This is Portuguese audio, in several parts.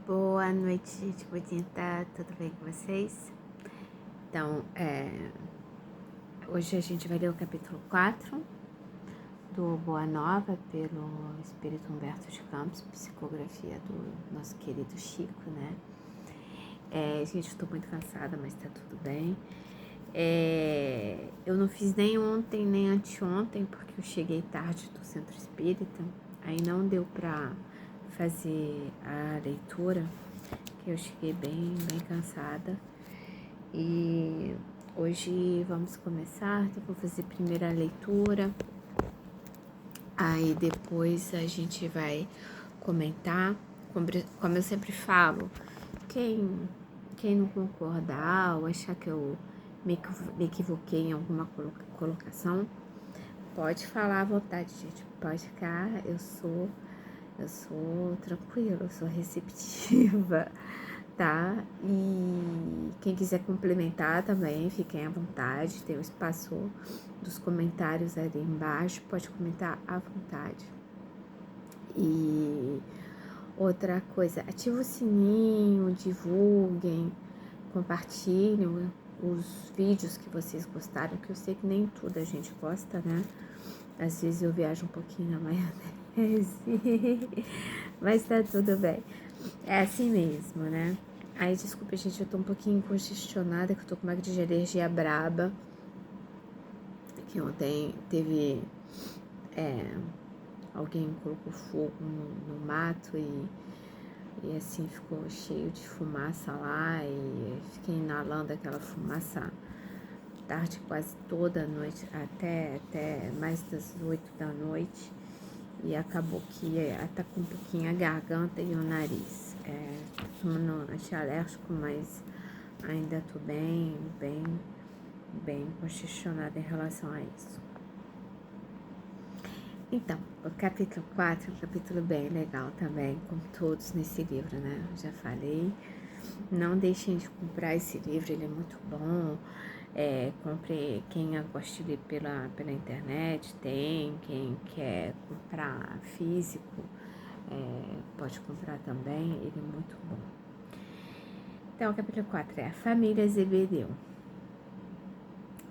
Boa noite, gente bonita, tudo bem com vocês? Então, hoje a gente vai ler o capítulo 4 do Boa Nova, pelo Espírito Humberto de Campos, psicografia do nosso querido Chico, né? Gente, eu tô muito cansada, mas tá tudo bem. Eu não fiz nem ontem, nem anteontem, porque eu cheguei tarde do Centro Espírita, aí não deu pra fazer a leitura, que eu cheguei bem cansada. E hoje vamos começar, eu vou fazer primeiro a leitura, aí depois a gente vai comentar. Como eu sempre falo, quem não concordar ou achar que eu me equivoquei em alguma colocação, pode falar à vontade, gente, pode ficar, eu sou tranquila, eu sou receptiva, tá? E quem quiser complementar também, fiquem à vontade, tem o espaço dos comentários ali embaixo, pode comentar à vontade. E outra coisa, ativa o sininho, divulguem, compartilhem os vídeos que vocês gostaram, que eu sei que nem tudo a gente gosta, né? Às vezes eu viajo um pouquinho na maionese, mas tá tudo bem. É assim mesmo, né? Aí, desculpa, gente, eu tô um pouquinho congestionada, que eu tô com uma crise de alergia braba. Que ontem teve... alguém colocou fogo no mato e assim ficou cheio de fumaça lá. E fiquei inalando aquela fumaça tarde quase toda a noite, até mais das 8 da noite. E acabou que tá com um pouquinho a garganta e o nariz. Tô tomando antialérgico, mas ainda tô bem congestionada em relação a isso. Então, o capítulo 4 é um capítulo bem legal também, como todos nesse livro, né? Eu já falei. Não deixem de comprar esse livro, ele é muito bom. Compre, quem gosta de ler pela internet, tem. Quem quer comprar físico, pode comprar também, ele é muito bom. Então, o capítulo 4 é a família Zebedeu.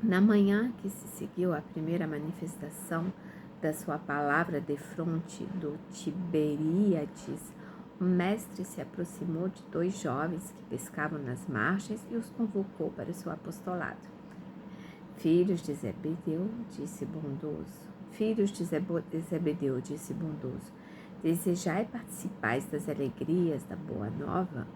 Na manhã que se seguiu à primeira manifestação da sua palavra defronte do Tiberíades, o mestre se aproximou de 2 jovens que pescavam nas margens e os convocou para o seu apostolado. Filhos de Zebedeu, disse bondoso. Filhos de Zebedeu, disse bondoso. Desejai participais das alegrias da boa nova?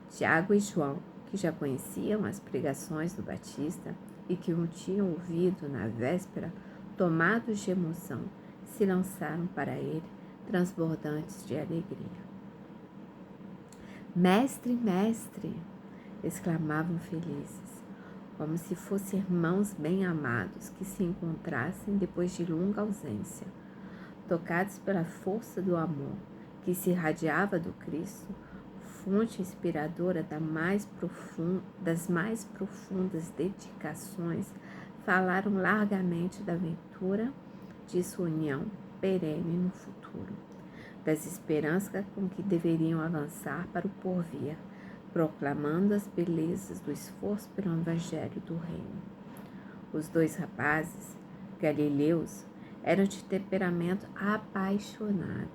Tiago e João, que já conheciam as pregações do Batista e que o tinham ouvido na véspera, tomados de emoção, se lançaram para ele, transbordantes de alegria. Mestre, mestre! Exclamavam felizes, como se fossem irmãos bem-amados que se encontrassem depois de longa ausência. Tocados pela força do amor que se irradiava do Cristo, fonte inspiradora das mais profundas dedicações, falaram largamente da aventura de sua união perene no futuro, das esperanças com que deveriam avançar para o porvir, proclamando as belezas do esforço pelo evangelho do reino. Os 2 rapazes, galileus, eram de temperamento apaixonado,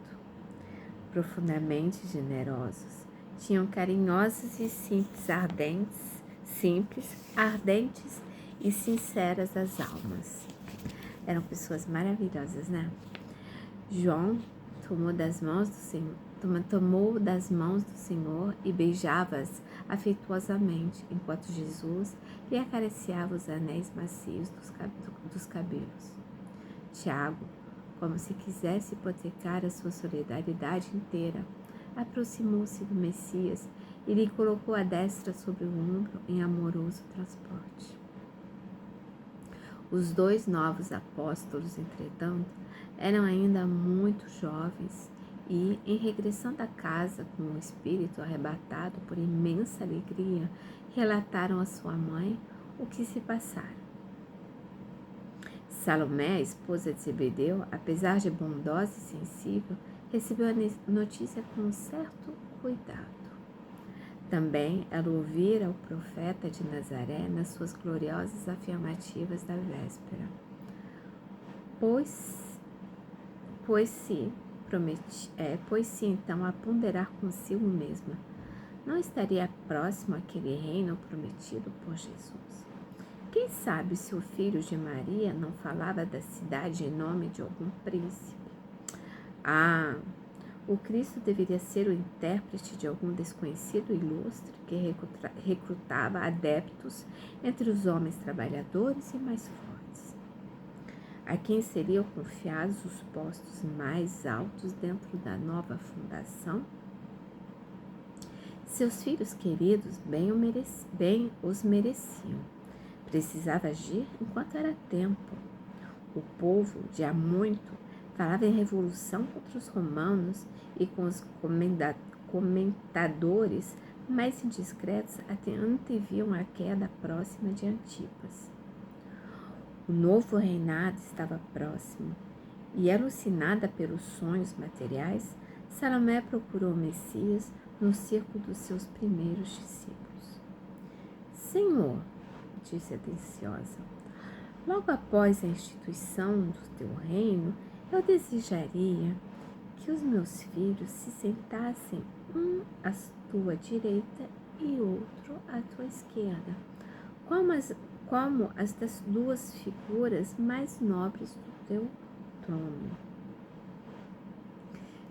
profundamente generosos, tinham carinhosas e simples, ardentes e sinceras as almas. Eram pessoas maravilhosas, né? João tomou das mãos do Senhor e beijava-as afetuosamente, enquanto Jesus lhe acariciava os anéis macios dos cabelos. Tiago, como se quisesse hipotecar a sua solidariedade inteira, aproximou-se do Messias e lhe colocou a destra sobre o ombro em amoroso transporte. Os 2 novos apóstolos, entretanto, eram ainda muito jovens e, em regressando à casa com o espírito arrebatado por imensa alegria, relataram à sua mãe o que se passara. Salomé, a esposa de Zebedeu, apesar de bondosa e sensível, recebeu a notícia com um certo cuidado. Também ela ouvira o profeta de Nazaré nas suas gloriosas afirmativas da véspera. Pois se então a ponderar consigo mesma, não estaria próximo aquele reino prometido por Jesus? Quem sabe se o filho de Maria não falava da cidade em nome de algum príncipe? O Cristo deveria ser o intérprete de algum desconhecido ilustre que recrutava adeptos entre os homens trabalhadores e mais fortes, a quem seriam confiados os postos mais altos dentro da nova fundação. Seus filhos queridos bem os mereciam. Precisava agir enquanto era tempo. O povo, de há muito, falava em revolução contra os romanos e com os comentadores mais indiscretos até anteviam a queda próxima de Antipas. O novo reinado estava próximo e, alucinada pelos sonhos materiais, Salomé procurou o Messias no círculo dos seus primeiros discípulos. Senhor, disse atenciosa, logo após a instituição do teu reino, eu desejaria que os meus filhos se sentassem um à tua direita e outro à tua esquerda, como as das duas figuras mais nobres do teu trono.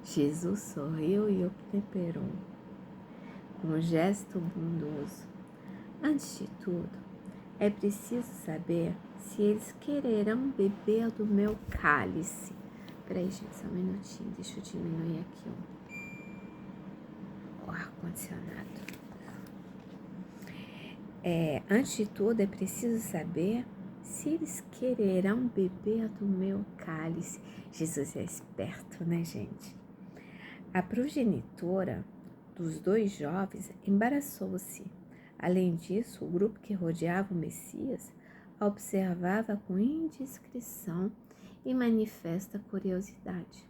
Jesus sorriu e o temperou com um gesto bondoso. Antes de tudo, é preciso saber se eles quererão beber do meu cálice. Peraí, gente, só um minutinho, deixa eu diminuir aqui o ar-condicionado. Antes de tudo, é preciso saber se eles quererão beber do meu cálice. Jesus é esperto, né, gente? A progenitora dos dois jovens embaraçou-se. Além disso, o grupo que rodeava o Messias a observava com indiscrição e manifesta curiosidade.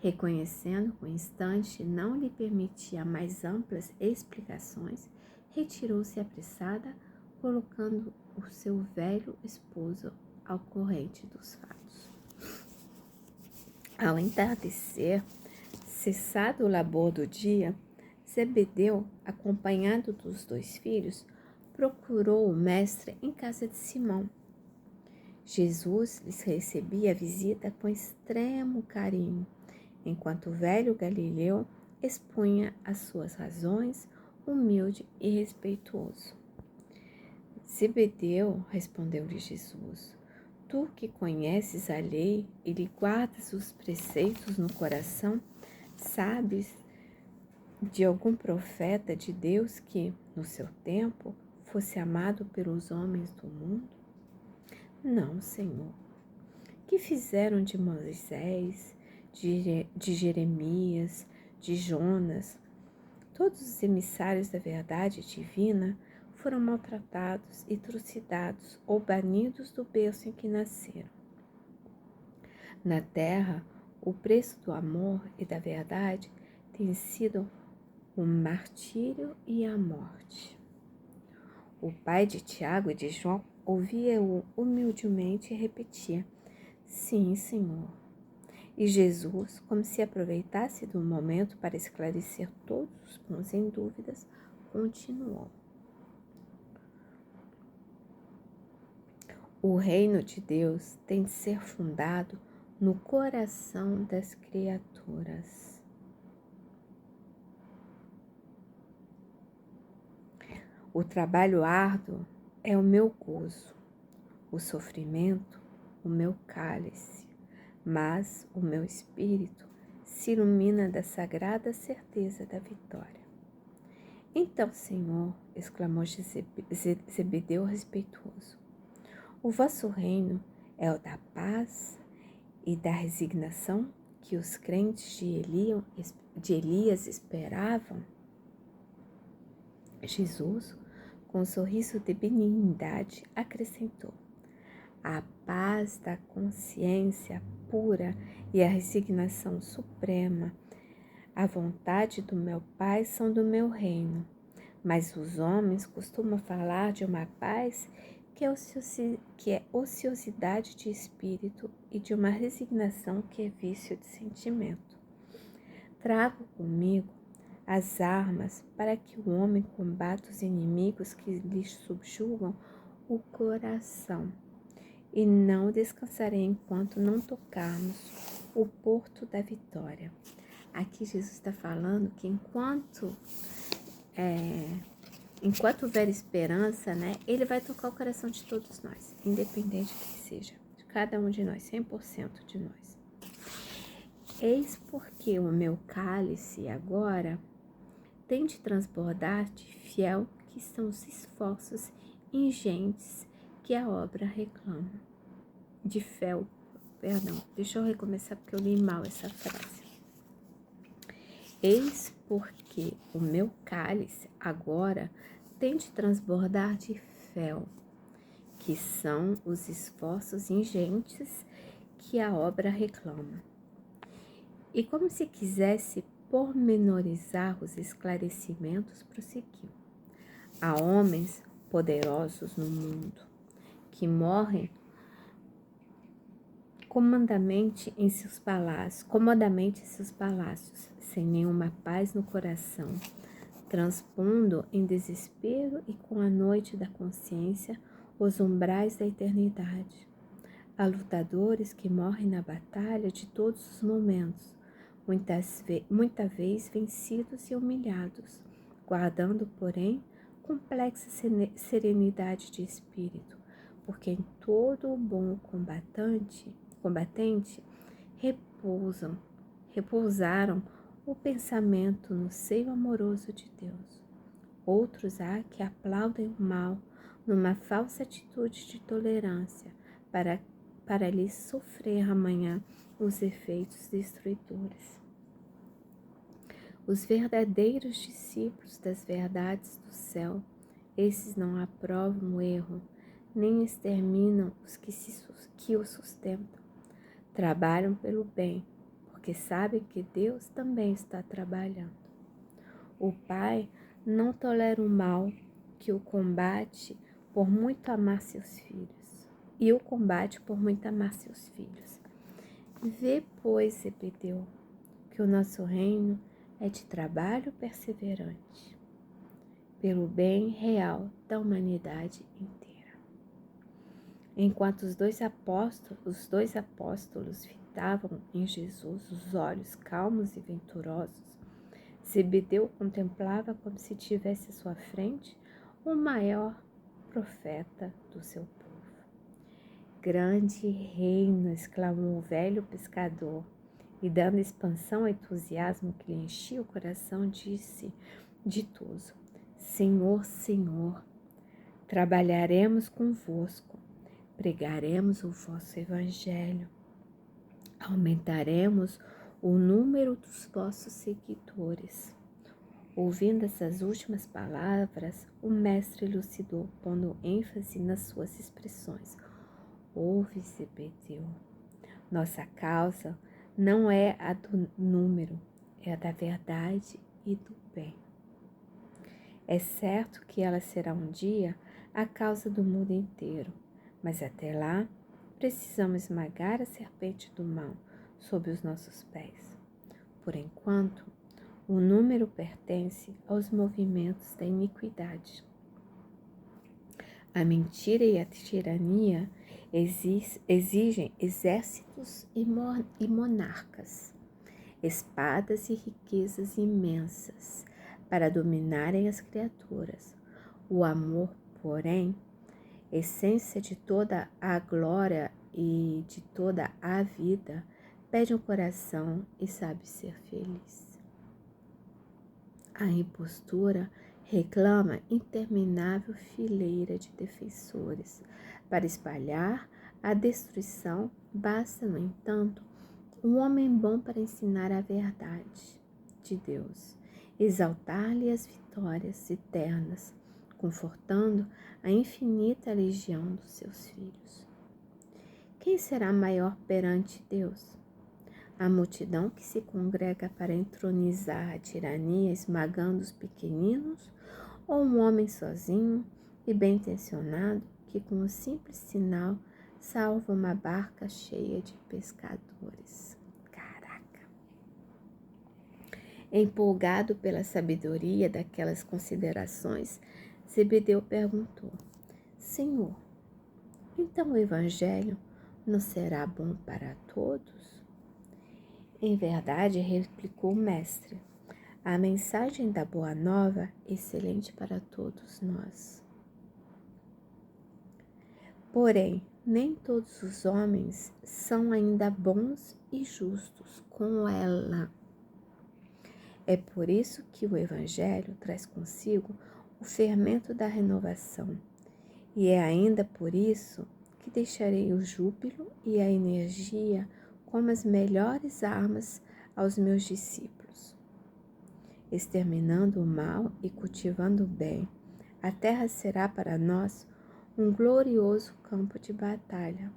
Reconhecendo que o instante não lhe permitia mais amplas explicações, retirou-se apressada, colocando o seu velho esposo ao corrente dos fatos. Ao entardecer, cessado o labor do dia, Zebedeu, acompanhado dos dois filhos, procurou o mestre em casa de Simão. Jesus lhes recebia a visita com extremo carinho, enquanto o velho Galileu expunha as suas razões, humilde e respeitoso. Zebedeu, respondeu-lhe Jesus, tu que conheces a lei e lhe guardas os preceitos no coração, sabes de algum profeta de Deus que, no seu tempo, fosse amado pelos homens do mundo? Não, Senhor. Que fizeram de Moisés, de Jeremias, de Jonas? Todos os emissários da verdade divina foram maltratados e trucidados ou banidos do berço em que nasceram. Na terra, o preço do amor e da verdade tem sido o martírio e a morte. O pai de Tiago e de João ouvia-o humildemente e repetia, sim, Senhor. E Jesus, como se aproveitasse do momento para esclarecer todos os pontos em dúvidas, continuou. O reino de Deus tem de ser fundado no coração das criaturas. O trabalho árduo é o meu gozo, o sofrimento, o meu cálice, mas o meu espírito se ilumina da sagrada certeza da vitória. Então, Senhor, exclamou Zebedeu respeitoso, o vosso reino é o da paz e da resignação que os crentes de Elias esperavam? Jesus, com um sorriso de benignidade, acrescentou, a paz da consciência pura e a resignação suprema, A vontade do meu Pai são do meu reino, mas os homens costumam falar de uma paz que é ociosidade de espírito e de uma resignação que é vício de sentimento. Trago comigo as armas para que o homem combata os inimigos que lhe subjugam o coração. E não descansarei enquanto não tocarmos o porto da vitória. Aqui Jesus está falando que enquanto houver esperança, né, ele vai tocar o coração de todos nós, independente que seja, de cada um de nós, 100% de nós. Eis porque o meu cálice agora tem de transbordar de fiel que são os esforços ingentes que a obra reclama. De fel, perdão, deixa eu recomeçar porque eu li mal essa frase. Eis porque o meu cálice agora tem de transbordar de fel, que são os esforços ingentes que a obra reclama. E como se quisesse pormenorizar os esclarecimentos, prosseguiu. Há homens poderosos no mundo que morrem comodamente em seus palácios, sem nenhuma paz no coração, transpondo em desespero e com a noite da consciência os umbrais da eternidade. Há lutadores que morrem na batalha de todos os momentos, muita vez vencidos e humilhados, guardando, porém, complexa serenidade de espírito, porque em todo o bom combatente repousaram o pensamento no seio amoroso de Deus. Outros há que aplaudem o mal numa falsa atitude de tolerância para lhe sofrer amanhã os efeitos destruidores. Os verdadeiros discípulos das verdades do céu, esses não aprovam o erro, nem exterminam os que o sustentam. Trabalham pelo bem, porque sabem que Deus também está trabalhando. O Pai não tolera o mal, que o combate por muito amar seus filhos. E o combate por muito amar seus filhos. Vê, pois, Zebedeu, que o nosso reino é de trabalho perseverante, pelo bem real da humanidade inteira. Enquanto os dois apóstolos fitavam em Jesus os olhos calmos e venturosos, Zebedeu contemplava como se tivesse à sua frente o maior profeta do seu povo. Grande reino, exclamou o velho pescador, e dando expansão ao entusiasmo que lhe enchia o coração, disse, ditoso, Senhor, Senhor, trabalharemos convosco, pregaremos o vosso evangelho, aumentaremos o número dos vossos seguidores. Ouvindo essas últimas palavras, o mestre elucidou, pondo ênfase nas suas expressões. Ouve, Zebedeu, nossa causa não é a do número, é a da verdade e do bem. É certo que ela será um dia a causa do mundo inteiro, mas até lá precisamos esmagar a serpente do mal sob os nossos pés. Por enquanto, o número pertence aos movimentos da iniquidade. A mentira e a tirania exigem exércitos e monarcas, espadas e riquezas imensas para dominarem as criaturas. O amor, porém, essência de toda a glória e de toda a vida, pede um coração e sabe ser feliz. A impostura reclama interminável fileira de defensores. Para espalhar a destruição, basta, no entanto, um homem bom para ensinar a verdade de Deus, exaltar-lhe as vitórias eternas, confortando a infinita legião dos seus filhos. Quem será maior perante Deus? A multidão que se congrega para entronizar a tirania, esmagando os pequeninos, ou um homem sozinho e bem-intencionado que, com um simples sinal, salva uma barca cheia de pescadores. Caraca! Empolgado pela sabedoria daquelas considerações, Zebedeu perguntou: Senhor, então o Evangelho não será bom para todos? Em verdade, replicou o mestre, a mensagem da Boa Nova é excelente para todos nós. Porém, nem todos os homens são ainda bons e justos com ela. É por isso que o Evangelho traz consigo o fermento da renovação. E é ainda por isso que deixarei o júbilo e a energia como as melhores armas aos meus discípulos. Exterminando o mal e cultivando o bem, a terra será para nós um glorioso campo de batalha.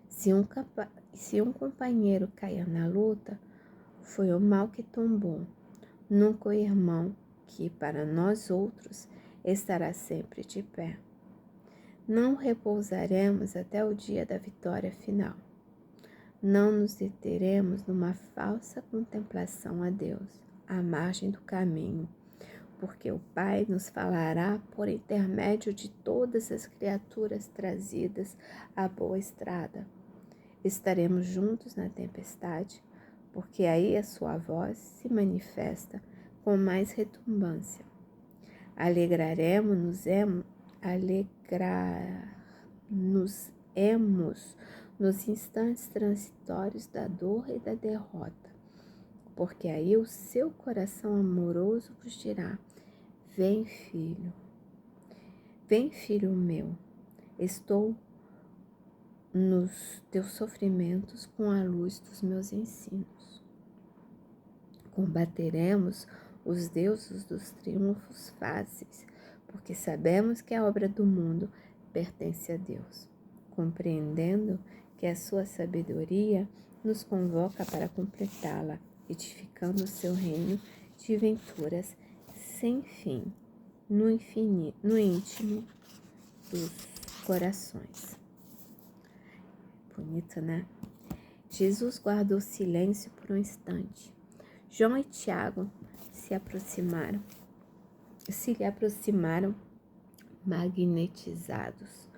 Se um companheiro cair na luta, foi o mal que tombou, nunca o irmão que, para nós outros, estará sempre de pé. Não repousaremos até o dia da vitória final. Não nos deteremos numa falsa contemplação a Deus, à margem do caminho, porque o Pai nos falará por intermédio de todas as criaturas trazidas à boa estrada. Estaremos juntos na tempestade, porque aí a sua voz se manifesta com mais retumbância. Alegrarnos-emos nos instantes transitórios da dor e da derrota, porque aí o seu coração amoroso vos dirá: vem, filho meu, estou nos teus sofrimentos com a luz dos meus ensinos. Combateremos os deuses dos triunfos fáceis, porque sabemos que a obra do mundo pertence a Deus, compreendendo que a sua sabedoria nos convoca para completá-la, edificando o seu reino de venturas sem fim, no íntimo dos corações. Bonito, né? Jesus guardou silêncio por um instante. João e Tiago se lhe aproximaram magnetizados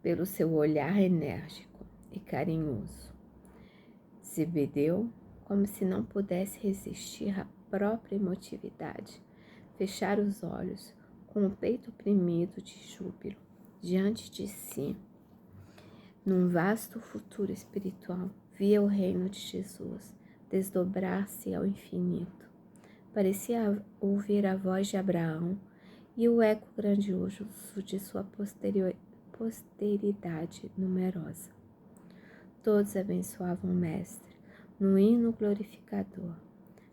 pelo seu olhar enérgico e carinhoso. Zebedeu, como se não pudesse resistir à própria emotividade, fechara os olhos com o peito oprimido de júbilo diante de si. Num vasto futuro espiritual, via o reino de Jesus desdobrar-se ao infinito. Parecia ouvir a voz de Abraão e o eco grandioso de sua posteridade numerosa. Todos abençoavam o Mestre num hino glorificador.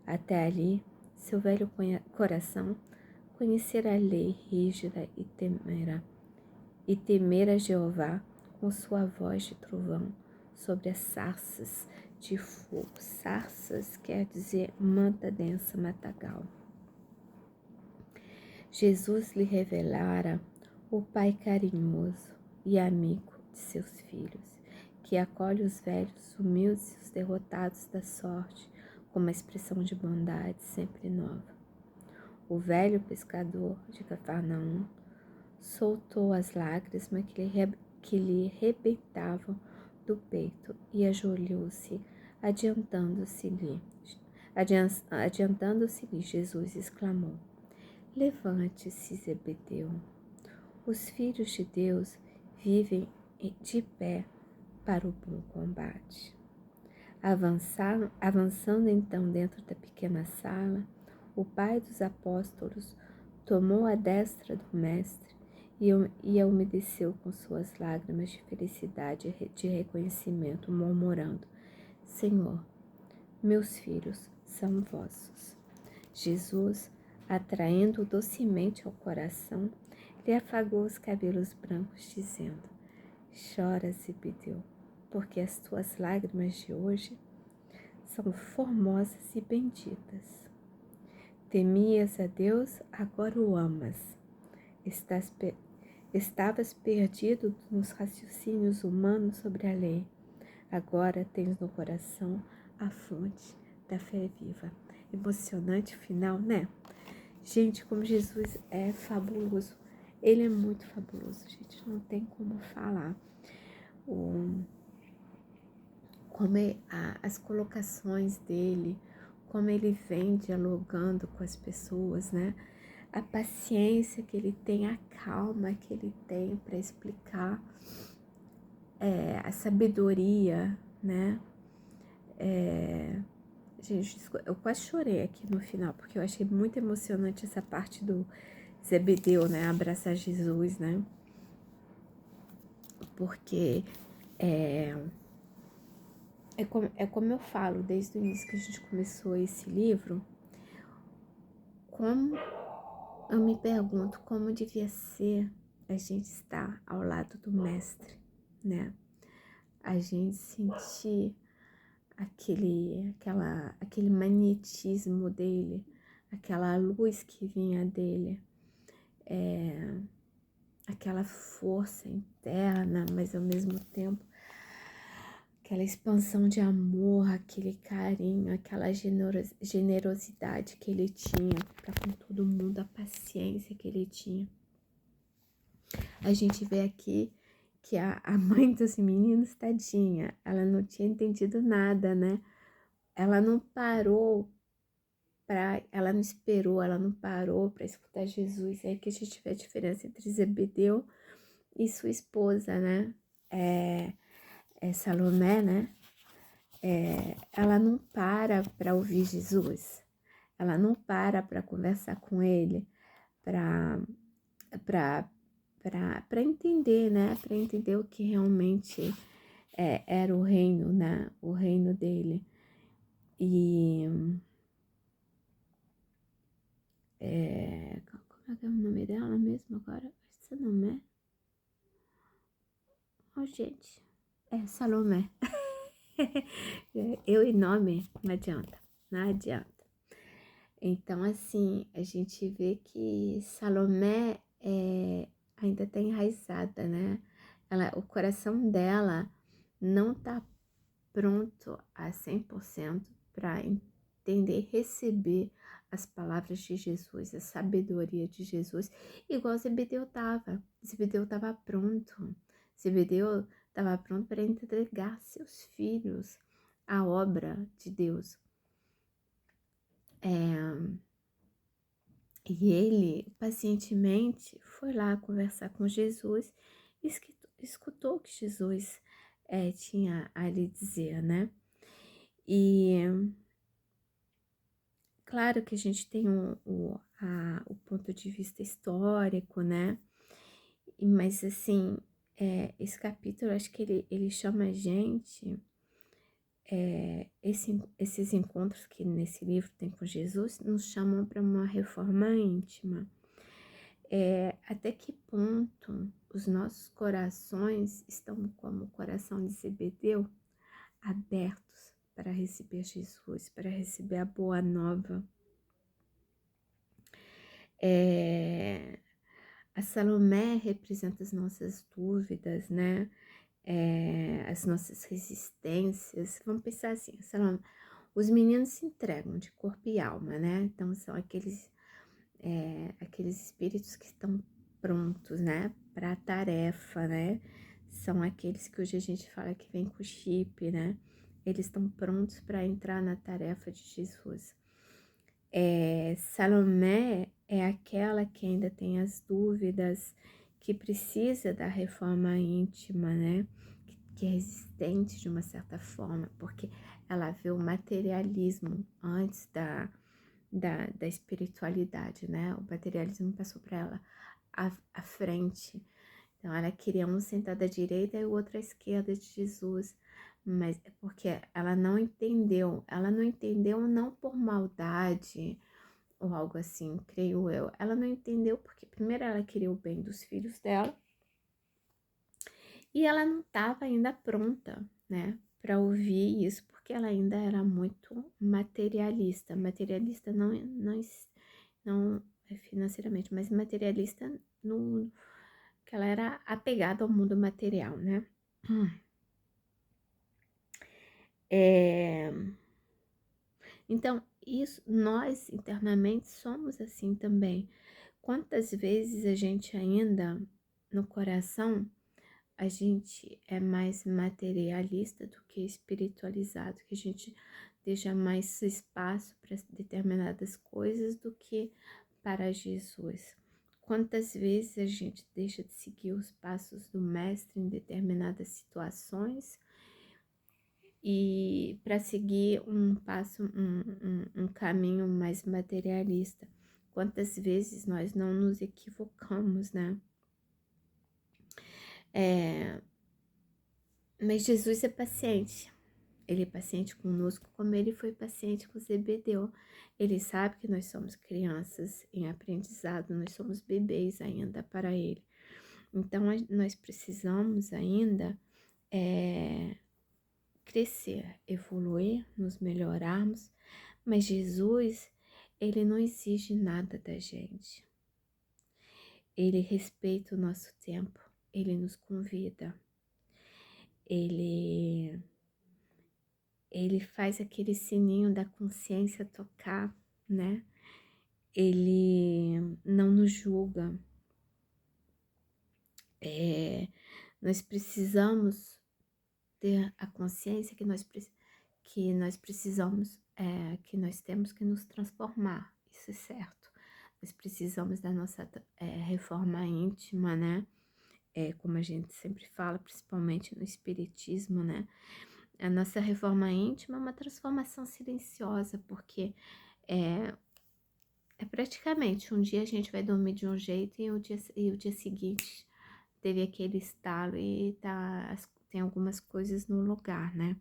Até ali, seu velho coração conhecera a lei rígida e temera Jeová com sua voz de trovão sobre as sarças de fogo. Sarças quer dizer manta densa, matagal. Jesus lhe revelara o Pai carinhoso e amigo de seus filhos, que acolhe os velhos, humildes e os derrotados da sorte com uma expressão de bondade sempre nova. O velho pescador de Cafarnaum soltou as lágrimas que lhe rebentavam do peito e ajoelhou-se, adiantando-se-lhe. Jesus exclamou: Levante-se, Zebedeu. Os filhos de Deus vivem de pé para o bom combate. Avançando então dentro da pequena sala, o pai dos apóstolos tomou a destra do mestre e a umedeceu com suas lágrimas de felicidade e de reconhecimento, murmurando: Senhor, meus filhos são vossos. Jesus, atraindo-o docemente ao coração, lhe afagou os cabelos brancos, dizendo: Chora, Zebedeu, porque as tuas lágrimas de hoje são formosas e benditas. Temias a Deus, agora o amas. Estavas perdido nos raciocínios humanos sobre a lei. Agora tens no coração a fonte da fé viva. Emocionante final, né? Gente, como Jesus é fabuloso. Ele é muito fabuloso, gente. Não tem como falar. As colocações dele, como ele vem dialogando com as pessoas, né? A paciência que ele tem, a calma que ele tem para explicar, a sabedoria, né? Gente, eu quase chorei aqui no final, porque eu achei muito emocionante essa parte do Zebedeu, né? Abraçar Jesus, né? Porque é como eu falo, desde o início que a gente começou esse livro, como eu me pergunto como devia ser a gente estar ao lado do mestre, né? A gente sentir aquele magnetismo dele, aquela luz que vinha dele, aquela força interna, mas ao mesmo tempo aquela expansão de amor, aquele carinho, aquela generosidade que ele tinha para com todo mundo, a paciência que ele tinha. A gente vê aqui que a mãe dos meninos, tadinha, ela não tinha entendido nada, né? Ela não esperou, ela não parou para escutar Jesus. É aí que a gente vê a diferença entre Zebedeu e sua esposa, né? Salomé, né? Ela não para ouvir Jesus. Ela não para conversar com ele, para entender, né? Para entender o que realmente era o reino, né? O reino dele. E como é que é o nome dela mesmo agora? Esse nome é? Oh, gente. Salomé. Eu e nome não adianta, não adianta. Então, assim, a gente vê que Salomé ainda tá enraizada, né? O coração dela não tá pronto a 100% para entender, receber as palavras de Jesus, a sabedoria de Jesus, igual Zebedeu estava. Zebedeu estava pronto. Zebedeu estava pronto para entregar seus filhos à obra de Deus. E ele, pacientemente, foi lá conversar com Jesus e escutou o que Jesus tinha a lhe dizer, né? E claro que a gente tem o ponto de vista histórico, né? Mas, assim, esse capítulo, acho que ele chama a gente, esses encontros que nesse livro tem com Jesus, nos chamam para uma reforma íntima. Até que ponto os nossos corações estão como o coração de Zebedeu, abertos para receber Jesus, para receber a boa nova. A Salomé representa as nossas dúvidas, né? As nossas resistências. Vamos pensar assim, Salomé, os meninos se entregam de corpo e alma, né? Então são aqueles espíritos que estão prontos, né? Para a tarefa, né? São aqueles que hoje a gente fala que vem com chip, né? Eles estão prontos para entrar na tarefa de Jesus. Salomé é aquela que ainda tem as dúvidas, que precisa da reforma íntima, né? Que é resistente de uma certa forma, porque ela vê o materialismo antes da espiritualidade, né? O materialismo passou para ela à frente. Então, ela queria um sentado à direita e o outro à esquerda de Jesus. Mas é porque ela não entendeu não por maldade ou algo assim, creio eu. Ela não entendeu porque primeiro ela queria o bem dos filhos dela e ela não estava ainda pronta. né, para ouvir isso, porque ela ainda era muito materialista. Materialista não é financeiramente, mas materialista no que ela era apegada ao mundo material, né? É, então, isso, nós internamente somos assim também. Quantas vezes a gente ainda, no coração, a gente é mais materialista do que espiritualizado, que a gente deixa mais espaço para determinadas coisas do que para Jesus. Quantas vezes a gente deixa de seguir os passos do mestre em determinadas situações e para seguir um passo, um caminho mais materialista. Quantas vezes nós não nos equivocamos, né? Mas Jesus é paciente. Ele é paciente conosco como ele foi paciente com Zebedeu. Ele sabe que nós somos crianças em aprendizado, nós somos bebês ainda para ele. Então, nós precisamos ainda crescer, evoluir, nos melhorarmos, mas Jesus, ele não exige nada da gente. Ele respeita o nosso tempo, ele nos convida, ele faz aquele sininho da consciência tocar, né? Ele não nos julga. Nós precisamos ter a consciência que nós precisamos, que nós temos que nos transformar, isso é certo. Nós precisamos da nossa reforma íntima, né? Como a gente sempre fala, principalmente no espiritismo, né? A nossa reforma íntima é uma transformação silenciosa, porque é praticamente um dia a gente vai dormir de um jeito e o dia seguinte teve aquele estalo e tem algumas coisas no lugar, né?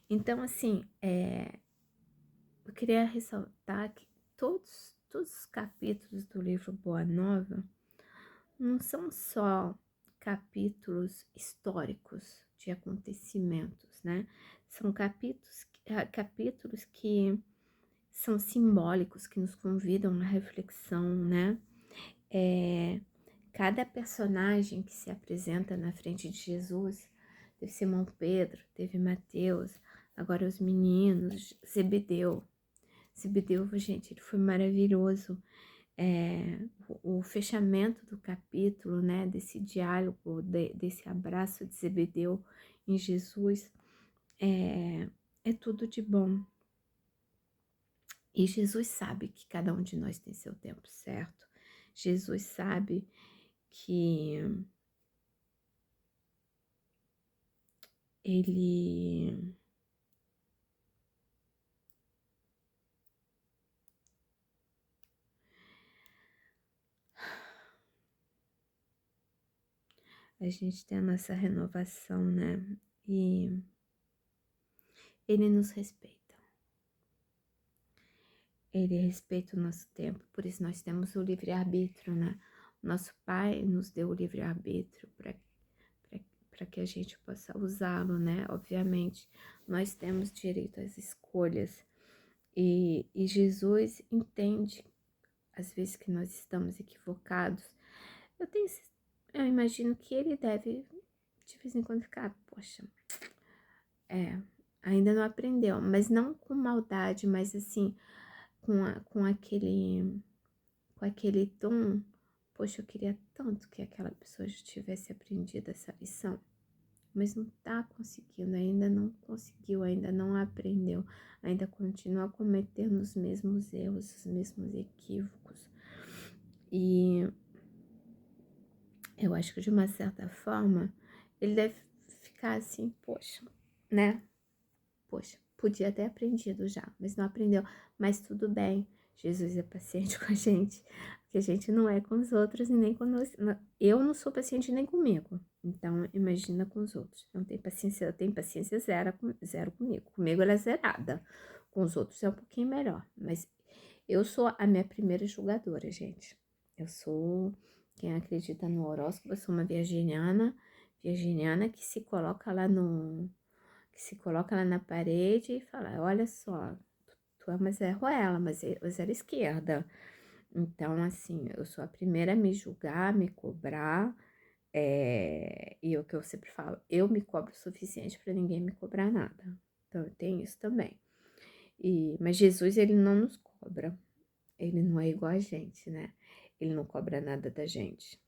Então, assim, eu queria ressaltar que todos os capítulos do livro Boa Nova não são só capítulos históricos de acontecimentos, né? São capítulos que são simbólicos, que nos convidam à reflexão, né? Cada personagem que se apresenta na frente de Jesus, teve Simão Pedro, teve Mateus, agora os meninos, Zebedeu, gente, ele foi maravilhoso. O fechamento do capítulo, né, desse diálogo, desse abraço de Zebedeu em Jesus, é tudo de bom. E Jesus sabe que cada um de nós tem seu tempo certo. Jesus sabe que a gente tem a nossa renovação, né? E ele nos respeita. Ele respeita o nosso tempo, por isso nós temos o livre-arbítrio, né? Nosso Pai nos deu o livre-arbítrio para que a gente possa usá-lo, né? Obviamente, nós temos direito às escolhas. E Jesus entende, às vezes, que nós estamos equivocados. Eu imagino que ele deve, de vez em quando, ficar, poxa, ainda não aprendeu, mas não com maldade, mas assim, com aquele tom, poxa, eu queria tanto que aquela pessoa já tivesse aprendido essa lição, mas não tá conseguindo, ainda não conseguiu, ainda não aprendeu, ainda continua cometendo os mesmos erros, os mesmos equívocos. E eu acho que de uma certa forma, ele deve ficar assim, poxa, né? Poxa, podia ter aprendido já, mas não aprendeu. Mas tudo bem, Jesus é paciente com a gente, porque a gente não é com os outros e nem conosco. Eu não sou paciente nem comigo, então imagina com os outros. Não tem paciência, eu tenho paciência zero comigo. Comigo ela é zerada, com os outros é um pouquinho melhor, mas Eu sou a minha primeira julgadora, gente. Eu sou, quem acredita no horóscopo, eu sou uma virginiana que se coloca lá na parede e fala, olha só, tu é uma Zé Ruela, mas eu zero esquerda. Então, assim, eu sou a primeira a me julgar, me cobrar, e é o que eu sempre falo, eu me cobro o suficiente para ninguém me cobrar nada. Então, eu tenho isso também. Mas Jesus, ele não nos cobra. Ele não é igual a gente, né? Ele não cobra nada da gente.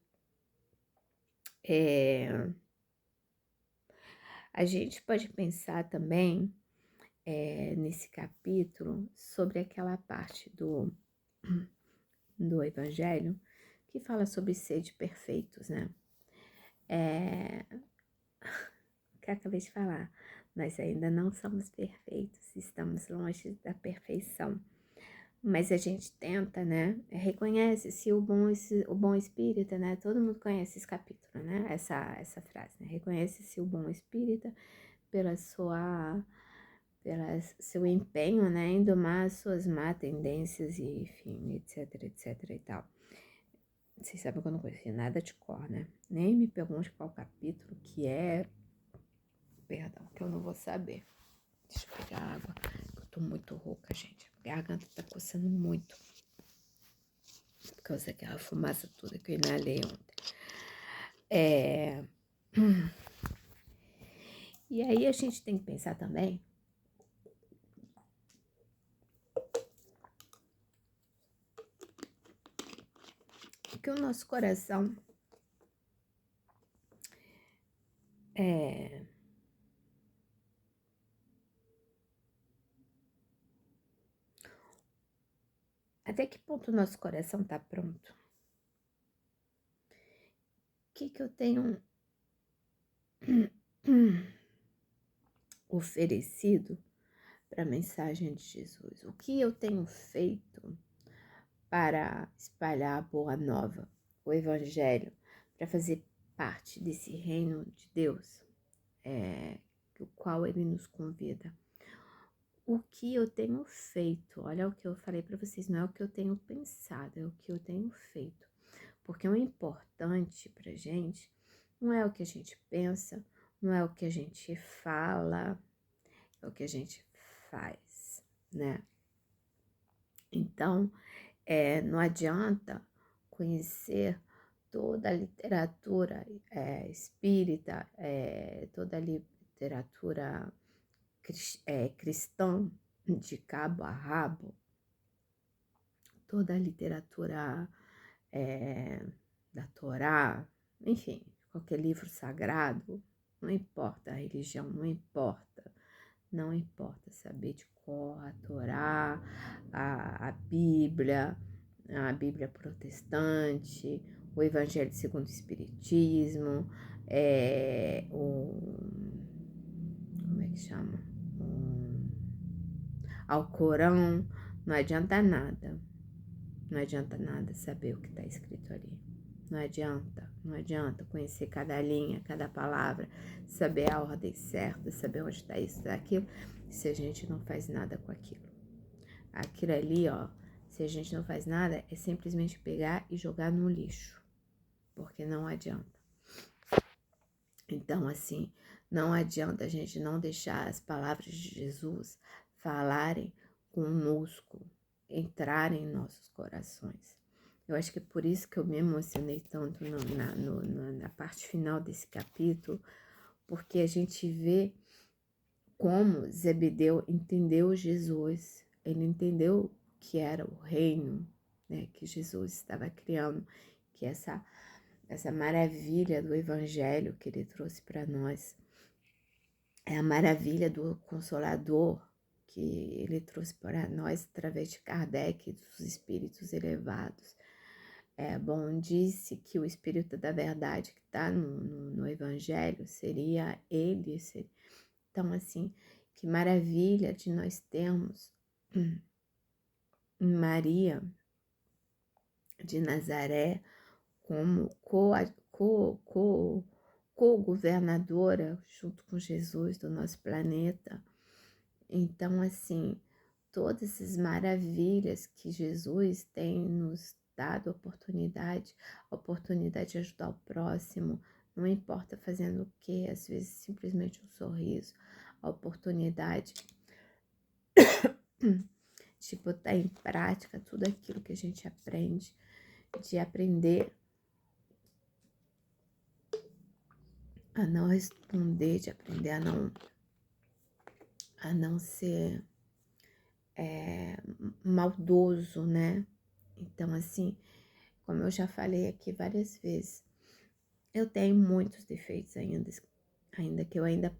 A gente pode pensar também, nesse capítulo, sobre aquela parte do Evangelho que fala sobre ser de perfeitos, né? Que eu acabei de falar, nós ainda não somos perfeitos, estamos longe da perfeição. Mas a gente tenta, né? Reconhece-se o bom espírita, né? Todo mundo conhece esse capítulo, né? Essa frase, né? Reconhece-se o bom espírita pela seu empenho, né? Em domar as suas má tendências e, enfim, etc, etc e tal. Vocês sabem que eu não conheci nada de cor, né? Nem me pergunte qual capítulo que é. Perdão, que eu não vou saber. Deixa eu pegar água. Eu tô muito rouca, gente. A garganta tá coçando muito. Por causa daquela fumaça toda que eu inalei ontem. E aí a gente tem que pensar também que o nosso coração até que ponto o nosso coração tá pronto? O que eu tenho oferecido para a mensagem de Jesus? O que eu tenho feito para espalhar a boa nova, o evangelho, para fazer parte desse reino de Deus, o qual ele nos convida? O que eu tenho feito? Olha o que eu falei para vocês, não é o que eu tenho pensado, é o que eu tenho feito. Porque o importante pra gente não é o que a gente pensa, não é o que a gente fala, é o que a gente faz, né? Então, não adianta conhecer toda a literatura espírita, toda a literatura cristã de cabo a rabo, toda a literatura da Torá, enfim, qualquer livro sagrado, não importa a religião, não importa saber de cor a Torá, a Bíblia protestante, o Evangelho segundo o Espiritismo, como é que chama? Alcorão, não adianta nada. Não adianta nada saber o que está escrito ali. Não adianta conhecer cada linha, cada palavra, saber a ordem certa, saber onde está isso, está aquilo, se a gente não faz nada com aquilo. Aquilo ali, ó, se a gente não faz nada, é simplesmente pegar e jogar no lixo, porque não adianta. Então, assim, não adianta a gente não deixar as palavras de Jesus falarem conosco, entrarem em nossos corações. Eu acho que é por isso que eu me emocionei tanto na parte final desse capítulo, porque a gente vê como Zebedeu entendeu Jesus, ele entendeu que era o reino, né, que Jesus estava criando, que essa maravilha do evangelho que ele trouxe para nós, é a maravilha do Consolador que ele trouxe para nós através de Kardec, dos espíritos elevados. Bom, disse que o Espírito da Verdade que está no Evangelho seria ele. Então, assim, que maravilha de nós termos Maria de Nazaré como co-governadora junto com Jesus do nosso planeta. Então, assim, todas essas maravilhas que Jesus tem nos dado a oportunidade de ajudar o próximo, não importa fazendo o quê, às vezes simplesmente um sorriso, a oportunidade de botar em prática tudo aquilo que a gente aprende, de aprender a não responder, de aprender a não ser maldoso, né? Então, assim, como eu já falei aqui várias vezes, eu tenho muitos defeitos ainda que eu ainda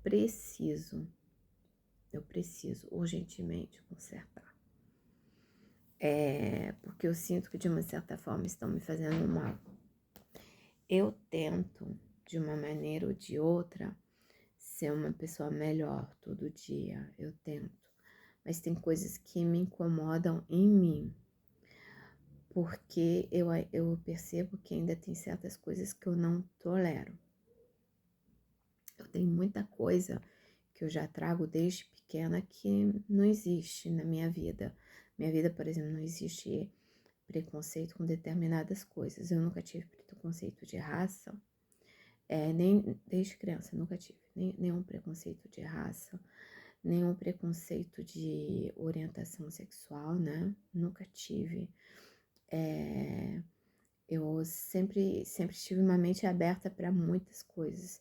eu preciso urgentemente consertar. Porque eu sinto que de uma certa forma estão me fazendo mal. Eu tento, de uma maneira ou de outra, ser uma pessoa melhor todo dia, eu tento. Mas tem coisas que me incomodam em mim, porque eu percebo que ainda tem certas coisas que eu não tolero. Eu tenho muita coisa que eu já trago desde pequena que não existe na minha vida. Minha vida, por exemplo, não existe preconceito com determinadas coisas. Eu nunca tive preconceito de raça, nem desde criança, nunca tive nenhum preconceito de raça, nenhum preconceito de orientação sexual, né? Nunca tive. Eu sempre tive uma mente aberta para muitas coisas,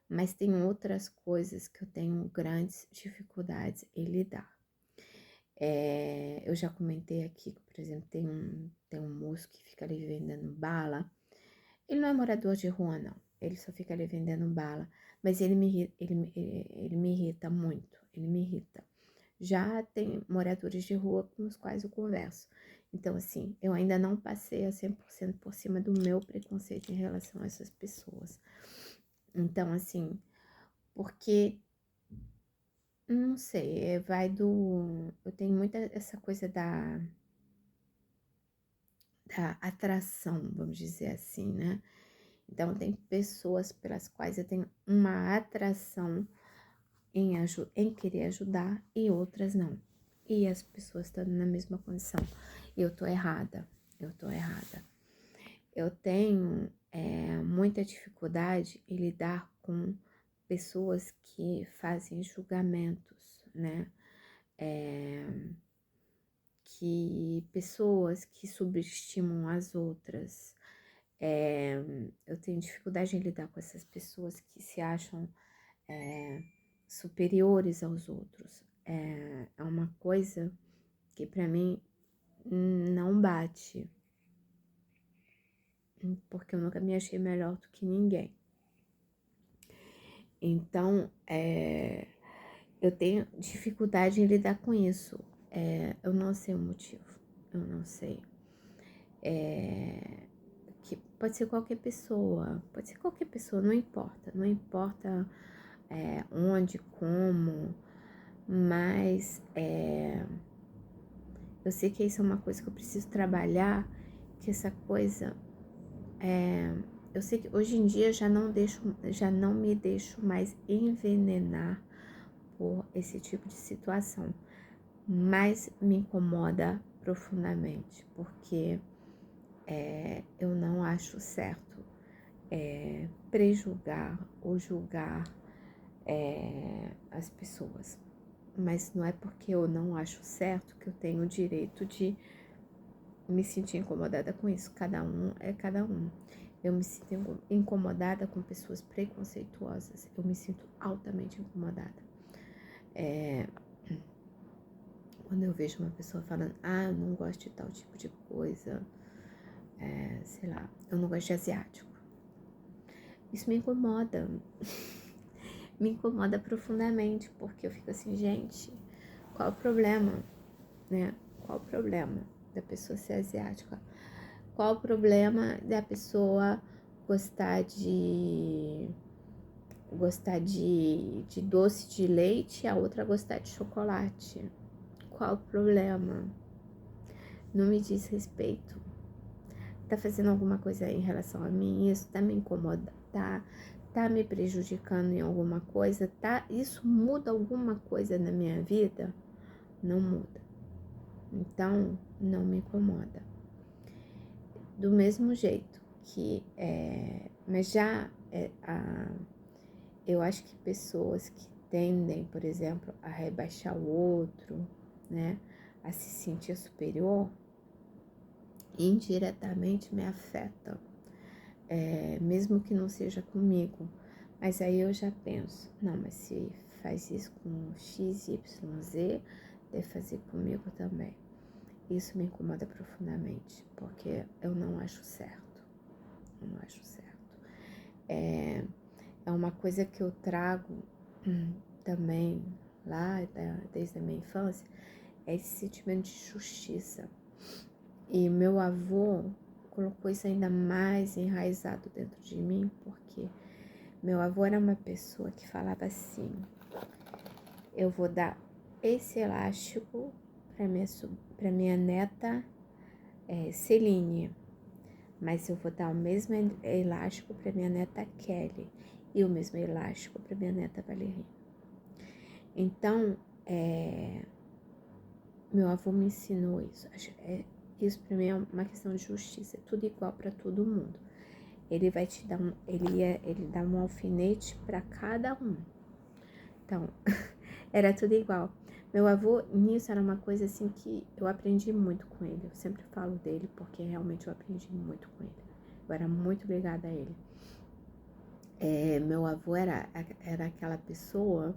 mas tem outras coisas que eu tenho grandes dificuldades em lidar. Eu já comentei aqui que, por exemplo, tem um moço que fica ali vendendo bala. Ele não é morador de rua, não. Ele só fica ali vendendo bala. Mas ele me irrita muito. Ele me irrita. Já tem moradores de rua com os quais eu converso. Então, assim, eu ainda não passei a 100% por cima do meu preconceito em relação a essas pessoas. Então, assim, porque, não sei, eu tenho muita essa coisa da atração, vamos dizer assim, né? Então, tem pessoas pelas quais eu tenho uma atração em querer ajudar e outras não. E as pessoas estão na mesma condição. Eu tô errada. Eu tenho muita dificuldade em lidar com pessoas que fazem julgamentos, né? Pessoas que subestimam as outras. Eu tenho dificuldade em lidar com essas pessoas que se acham superiores aos outros. É uma coisa que pra mim não bate, porque eu nunca me achei melhor do que ninguém. Então, eu tenho dificuldade em lidar com isso. Eu não sei o motivo, eu não sei. Que pode ser qualquer pessoa, não importa, onde, como, mas eu sei que isso é uma coisa que eu preciso trabalhar, que essa coisa, eu sei que hoje em dia já não me deixo mais envenenar por esse tipo de situação, mas me incomoda profundamente, porque eu não acho certo prejulgar ou julgar as pessoas. Mas não é porque eu não acho certo que eu tenho o direito de me sentir incomodada com isso. Cada um é cada um. Eu me sinto incomodada com pessoas preconceituosas. Eu me sinto altamente incomodada. Quando eu vejo uma pessoa falando, eu não gosto de tal tipo de coisa, sei lá, eu não gosto de asiático. Isso me incomoda. Me incomoda profundamente, porque eu fico assim, gente, qual o problema, né? Qual o problema da pessoa ser asiática? Qual o problema da pessoa gostar de doce de leite e a outra gostar de chocolate? Qual o problema? Não me diz respeito. Tá fazendo alguma coisa em relação a mim? Isso tá me incomodando? Tá me prejudicando em alguma coisa? Isso muda alguma coisa na minha vida? Não muda. Então, não me incomoda. Do mesmo jeito que, mas já eu acho que pessoas que tendem, por exemplo, a rebaixar o outro, né, a se sentir superior, indiretamente me afetam, mesmo que não seja comigo. Mas aí eu já penso, não, mas se faz isso com X, Y, Z, deve fazer comigo também. Isso me incomoda profundamente, porque eu não acho certo. Eu não acho certo. É uma coisa que eu trago também lá desde a minha infância, é esse sentimento de justiça. E meu avô colocou isso ainda mais enraizado dentro de mim, porque meu avô era uma pessoa que falava assim: eu vou dar esse elástico para minha neta Celine, mas eu vou dar o mesmo elástico para minha neta Kelly e o mesmo elástico para minha neta Valerie. Então, meu avô me ensinou isso. Isso para mim é uma questão de justiça, é tudo igual para todo mundo. Ele vai te dar ele dá um alfinete para cada um. Então, era tudo igual. Meu avô, nisso, era uma coisa assim que eu aprendi muito com ele. Eu sempre falo dele porque realmente eu aprendi muito com ele. Eu era muito ligada a ele. Meu avô era aquela pessoa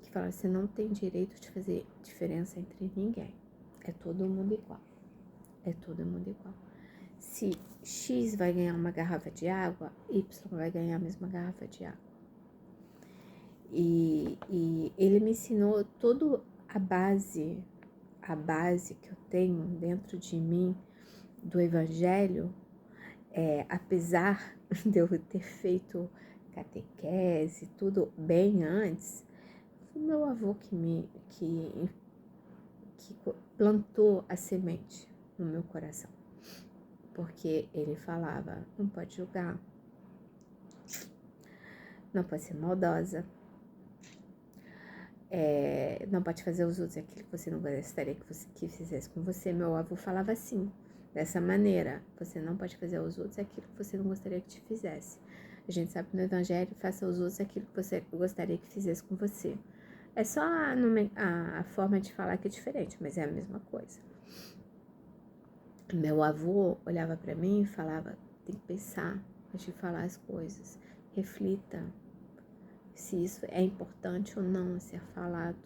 que falava: você não tem direito de fazer diferença entre ninguém. É todo mundo igual. É todo mundo igual. Se X vai ganhar uma garrafa de água, Y vai ganhar a mesma garrafa de água. E ele me ensinou toda a base que eu tenho dentro de mim do Evangelho, apesar de eu ter feito catequese, tudo bem antes, foi meu avô que plantou a semente no meu coração. Porque ele falava: não pode julgar, não pode ser maldosa, não pode fazer os outros aquilo que você não gostaria que fizesse com você. Meu avô falava assim, dessa maneira: você não pode fazer aos outros aquilo que você não gostaria que te fizesse. A gente sabe que no Evangelho, faça aos outros aquilo que você gostaria que fizesse com você. É só a forma de falar que é diferente, mas é a mesma coisa. Meu avô olhava para mim e falava: tem que pensar antes de falar as coisas. Reflita se isso é importante ou não ser falado.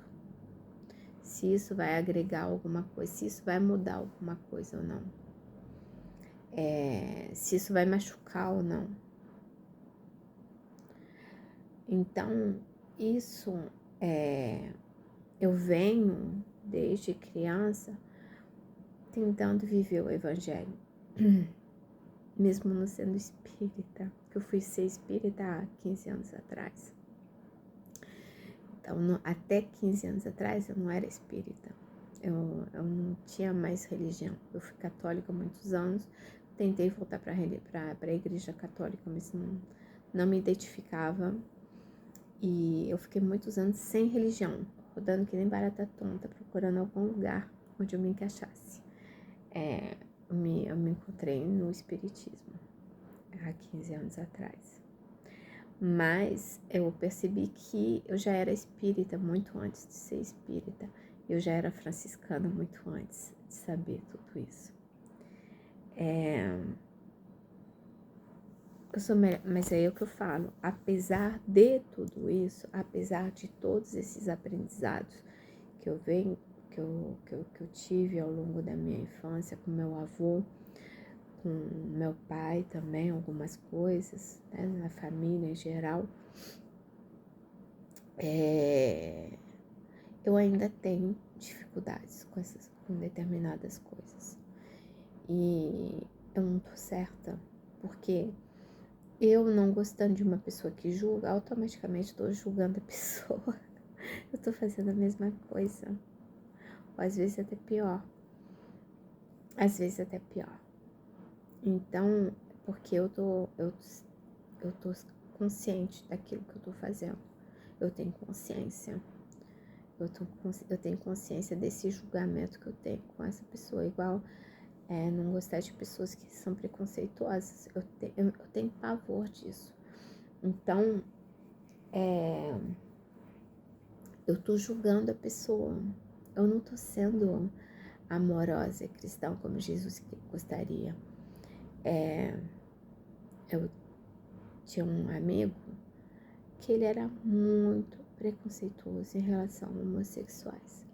Se isso vai agregar alguma coisa, se isso vai mudar alguma coisa ou não. Se isso vai machucar ou não. Então, isso eu venho desde criança tentando viver o Evangelho. Mesmo não sendo espírita, que eu fui ser espírita há 15 anos atrás. Então, até 15 anos atrás, eu não era espírita. Eu não tinha mais religião. Eu fui católica há muitos anos. Tentei voltar para a igreja católica, mas não me identificava. E eu fiquei muitos anos sem religião, rodando que nem barata tonta, procurando algum lugar onde eu me encaixasse. Eu me encontrei no espiritismo há 15 anos atrás. Mas eu percebi que eu já era espírita muito antes de ser espírita. Eu já era franciscana muito antes de saber tudo isso. Mas é o que eu falo. Apesar de tudo isso, apesar de todos esses aprendizados que eu venho, que eu tive ao longo da minha infância com meu avô, com meu pai também, algumas coisas, né, na família em geral, eu ainda tenho dificuldades com determinadas coisas. E eu não tô certa, porque eu não gostando de uma pessoa que julga, automaticamente estou julgando a pessoa. Eu tô fazendo a mesma coisa. Ou às vezes até pior. Às vezes até pior. Então, porque eu tô consciente daquilo que eu tô fazendo. Eu tenho consciência. eu tenho consciência desse julgamento que eu tenho com essa pessoa, igual não gostar de pessoas que são preconceituosas. Eu tenho pavor disso. Então, eu tô julgando a pessoa. Eu não tô sendo amorosa e cristã como Jesus gostaria. Eu tinha um amigo que ele era muito preconceituoso em relação a homossexuais,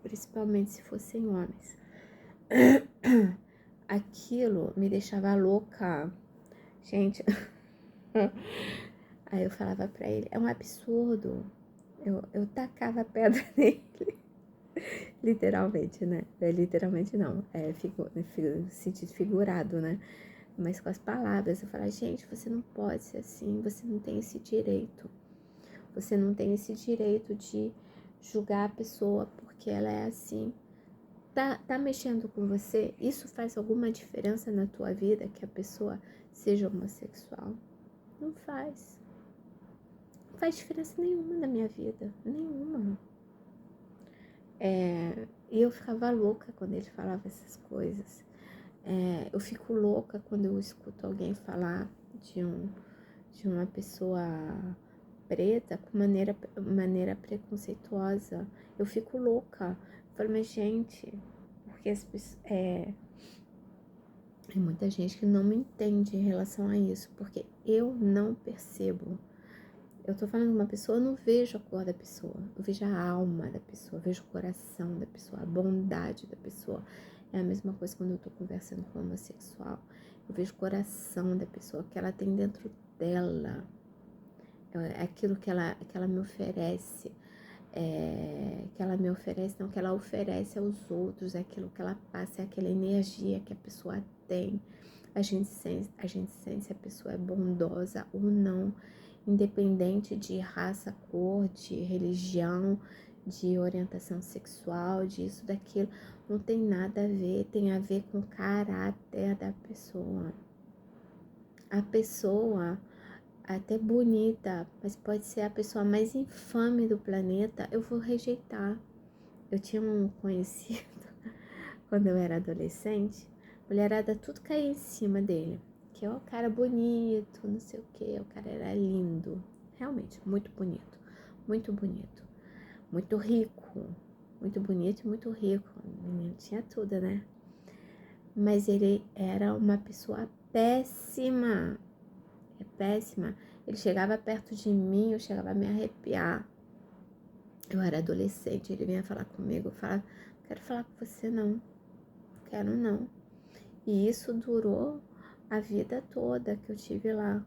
principalmente se fossem homens. Aquilo me deixava louca, gente. Aí eu falava pra ele, é um absurdo. Eu tacava pedra nele, literalmente, né? Literalmente não, sentido figurado, né? Mas com as palavras, eu falava, gente, você não pode ser assim, você não tem esse direito. Você não tem esse direito de julgar a pessoa porque ela é assim. Tá mexendo com você? Isso faz alguma diferença na tua vida que a pessoa seja homossexual? Não faz. Não faz diferença nenhuma na minha vida. Nenhuma. E eu ficava louca quando ele falava essas coisas. Eu fico louca quando eu escuto alguém falar de uma pessoa preta com maneira preconceituosa. Eu fico louca. Eu falo, mas gente, porque as pessoas, tem muita gente que não me entende em relação a isso, porque eu não percebo. Eu tô falando de uma pessoa, eu não vejo a cor da pessoa, eu vejo a alma da pessoa, eu vejo o coração da pessoa, a bondade da pessoa. É a mesma coisa quando eu tô conversando com um homossexual. Eu vejo o coração da pessoa, que ela tem dentro dela. É aquilo que ela me oferece. Que ela oferece aos outros, aquilo que ela passa, é aquela energia que a pessoa tem. A gente sente se a pessoa é bondosa ou não, independente de raça, cor, de religião, de orientação sexual, disso, daquilo. Não tem nada a ver, tem a ver com o caráter da pessoa. A pessoa até bonita, mas pode ser a pessoa mais infame do planeta, eu vou rejeitar. Eu tinha um conhecido, quando eu era adolescente, mulherada tudo caía em cima dele. Que o cara bonito, não sei o que, o cara era lindo. Realmente, muito bonito, muito bonito. Muito rico, muito bonito e muito rico. O menino tinha tudo, né? Mas ele era uma pessoa péssima. Péssima. Ele chegava perto de mim, eu chegava a me arrepiar. Eu era adolescente, ele vinha falar comigo, eu falava, não quero falar com você não, quero não. E isso durou a vida toda que eu tive lá.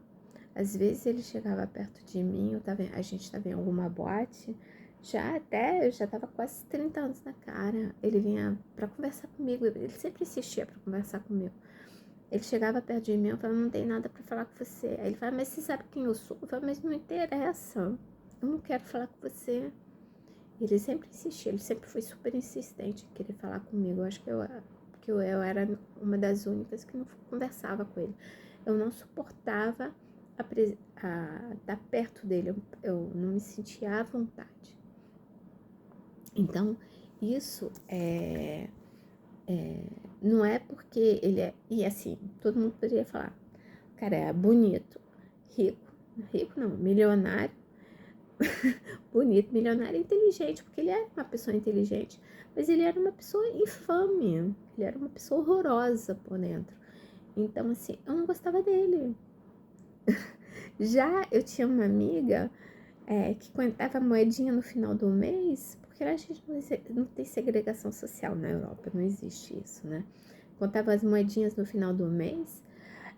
Às vezes ele chegava perto de mim, a gente estava em alguma boate, eu já tava quase 30 anos na cara. Ele vinha para conversar comigo, ele sempre insistia para conversar comigo. Ele chegava perto de mim, eu falava, não tem nada pra falar com você. Aí ele falava, mas você sabe quem eu sou? Eu falava, mas não interessa, eu não quero falar com você. Ele sempre insistia, ele sempre foi super insistente em querer falar comigo. Eu acho que eu era uma das únicas que não conversava com ele. Eu não suportava estar perto dele, eu não me sentia à vontade. Então, isso não é porque ele é... E assim, todo mundo poderia falar, o cara é bonito, rico não, milionário, bonito, milionário e inteligente, porque ele era uma pessoa inteligente, mas ele era uma pessoa infame, ele era uma pessoa horrorosa por dentro. Então, assim, eu não gostava dele. Já eu tinha uma amiga que contava moedinha no final do mês, porque a gente não tem segregação social na Europa, não existe isso, né? Contava as moedinhas no final do mês,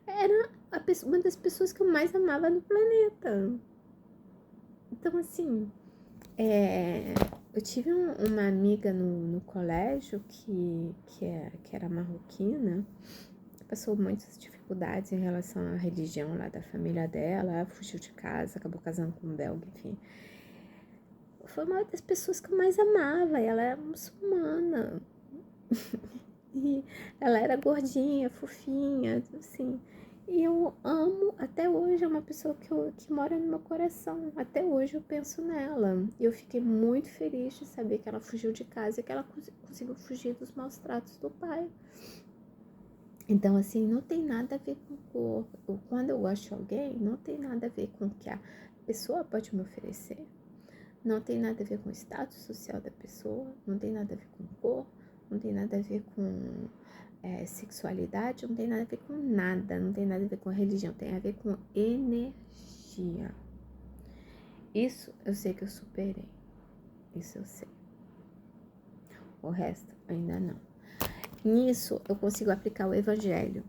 era uma das pessoas que eu mais amava no planeta. Então, assim, eu tive uma amiga no colégio que era marroquina, passou muitas dificuldades em relação à religião lá da família dela, ela fugiu de casa, acabou casando com um belga, enfim. Foi uma das pessoas que eu mais amava, e ela era muçulmana. E ela era gordinha, fofinha, assim. E eu amo, até hoje é uma pessoa que mora no meu coração. Até hoje eu penso nela. E eu fiquei muito feliz de saber que ela fugiu de casa e que ela conseguiu fugir dos maus tratos do pai. Então, assim, não tem nada a ver com cor. Quando eu gosto de alguém, não tem nada a ver com o que a pessoa pode me oferecer. Não tem nada a ver com o status social da pessoa. Não tem nada a ver com cor. Não tem nada a ver com sexualidade. Não tem nada a ver com nada. Não tem nada a ver com religião. Tem a ver com energia. Isso eu sei que eu superei. Isso eu sei. O resto ainda não. Nisso eu consigo aplicar o evangelho,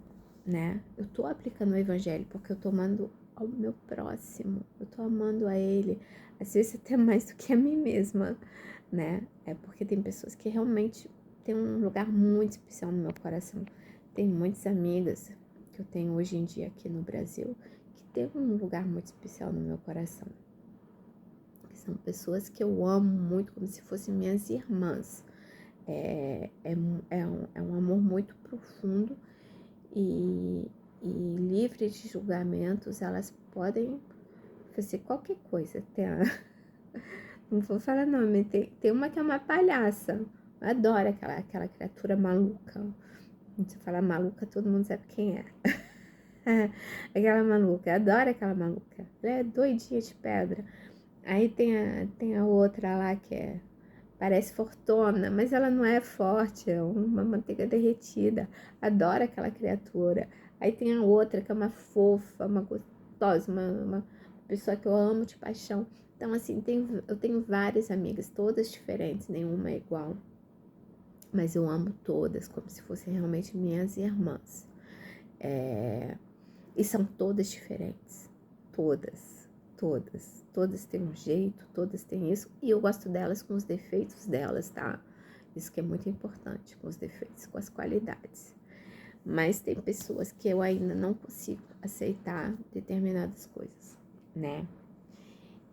né? Eu tô aplicando o evangelho porque eu tô amando ao meu próximo, eu tô amando a ele, às vezes até mais do que a mim mesma, né? É porque tem pessoas que realmente têm um lugar muito especial no meu coração. Tem muitas amigas que eu tenho hoje em dia aqui no Brasil que têm um lugar muito especial no meu coração. Que são pessoas que eu amo muito como se fossem minhas irmãs. É um amor muito profundo e livre de julgamentos. Elas podem fazer qualquer coisa. Não vou falar nome, tem uma que é uma palhaça. Eu adoro aquela criatura maluca. Se falar maluca, todo mundo sabe quem é. Aquela maluca, eu adoro aquela maluca. Ela é doidinha de pedra. Aí tem a outra lá que parece fortuna, mas ela não é forte, é uma manteiga derretida. Adoro aquela criatura. Aí tem a outra que é uma fofa, uma gostosa, uma pessoa que eu amo de paixão. Então, assim, eu tenho várias amigas, todas diferentes, nenhuma é igual. Mas eu amo todas, como se fossem realmente minhas irmãs. E são todas diferentes. Todas têm um jeito, todas têm isso. E eu gosto delas com os defeitos delas, tá? Isso que é muito importante, com os defeitos, com as qualidades. Mas tem pessoas que eu ainda não consigo aceitar determinadas coisas, né?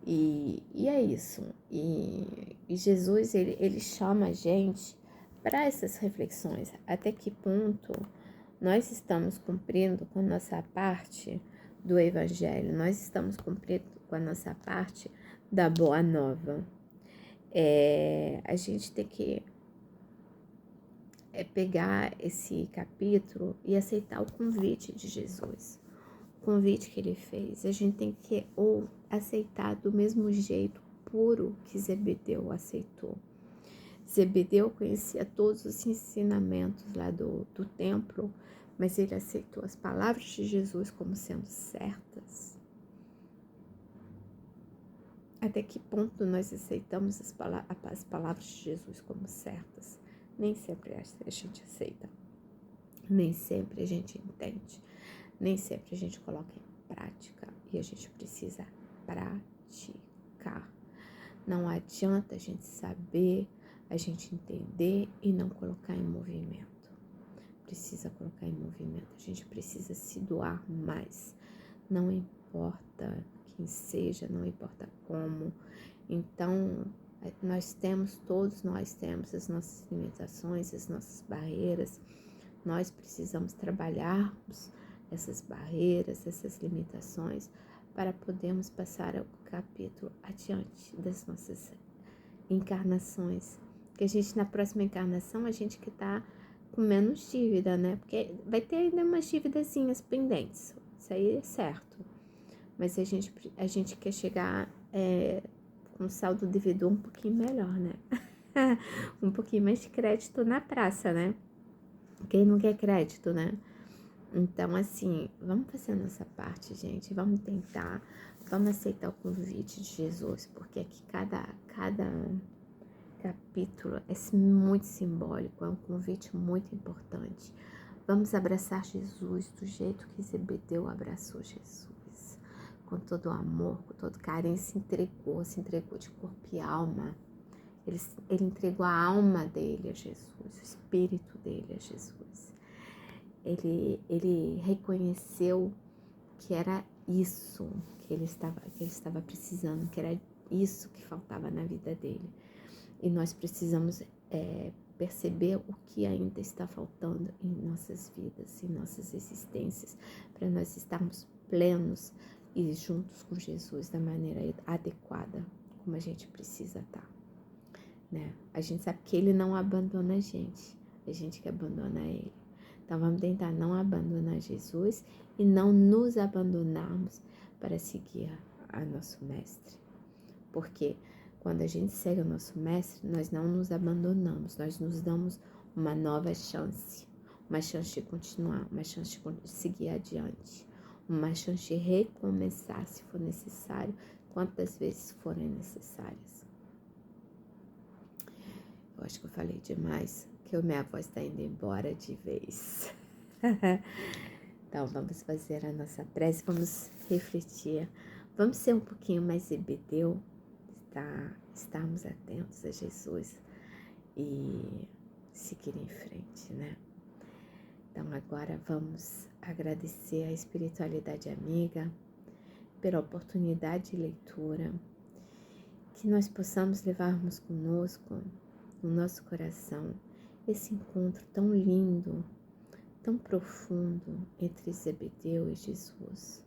E é isso. E Jesus, ele chama a gente para essas reflexões. Até que ponto nós estamos cumprindo com a nossa parte do Evangelho? Nós estamos cumprindo com a nossa parte da Boa Nova. A gente tem que pegar esse capítulo e aceitar o convite de Jesus. O convite que ele fez. A gente tem que aceitar do mesmo jeito puro que Zebedeu aceitou. Zebedeu conhecia todos os ensinamentos lá do templo, mas ele aceitou as palavras de Jesus como sendo certas. Até que ponto nós aceitamos as palavras de Jesus como certas? Nem sempre a gente aceita, nem sempre a gente entende, nem sempre a gente coloca em prática e a gente precisa praticar. Não adianta a gente saber, a gente entender e não colocar em movimento. Precisa colocar em movimento, a gente precisa se doar mais. Não importa quem seja, não importa como. Então, todos nós temos as nossas limitações, as nossas barreiras. Nós precisamos trabalharmos essas barreiras, essas limitações, para podermos passar o capítulo adiante das nossas encarnações. Que a gente, na próxima encarnação, a gente que tá com menos dívida, né? Porque vai ter ainda umas dívidazinhas pendentes. Isso aí é certo. Mas a gente quer chegar com saldo devedor um pouquinho melhor, né? Um pouquinho mais de crédito na praça, né? Quem não quer crédito, né? Então, assim, vamos fazer a nossa parte, gente. Vamos tentar, vamos aceitar o convite de Jesus, porque aqui cada capítulo é muito simbólico, é um convite muito importante. Vamos abraçar Jesus do jeito que Zebedeu abraçou Jesus, com todo o amor, com todo o carinho, se entregou de corpo e alma. Ele entregou a alma dele a Jesus, o espírito dele a Jesus. Ele reconheceu que era isso que ele estava precisando, que era isso que faltava na vida dele. E nós precisamos perceber o que ainda está faltando em nossas vidas, em nossas existências, para nós estarmos plenos e juntos com Jesus da maneira adequada, como a gente precisa estar, né? A gente sabe que Ele não abandona a gente que abandona Ele. Então vamos tentar não abandonar Jesus e não nos abandonarmos para seguir a nosso Mestre. Porque quando a gente segue o nosso Mestre, nós não nos abandonamos, nós nos damos uma nova chance, uma chance de continuar, uma chance de seguir adiante, uma chance de recomeçar se for necessário, quantas vezes forem necessárias. Eu acho que eu falei demais, que a minha voz está indo embora de vez. Então vamos fazer a nossa prece, vamos refletir, vamos ser um pouquinho mais zebedeu, estarmos atentos a Jesus e seguir em frente, né? Então agora vamos agradecer a espiritualidade amiga pela oportunidade de leitura, que nós possamos levarmos conosco, no nosso coração, esse encontro tão lindo, tão profundo entre Zebedeu e Jesus,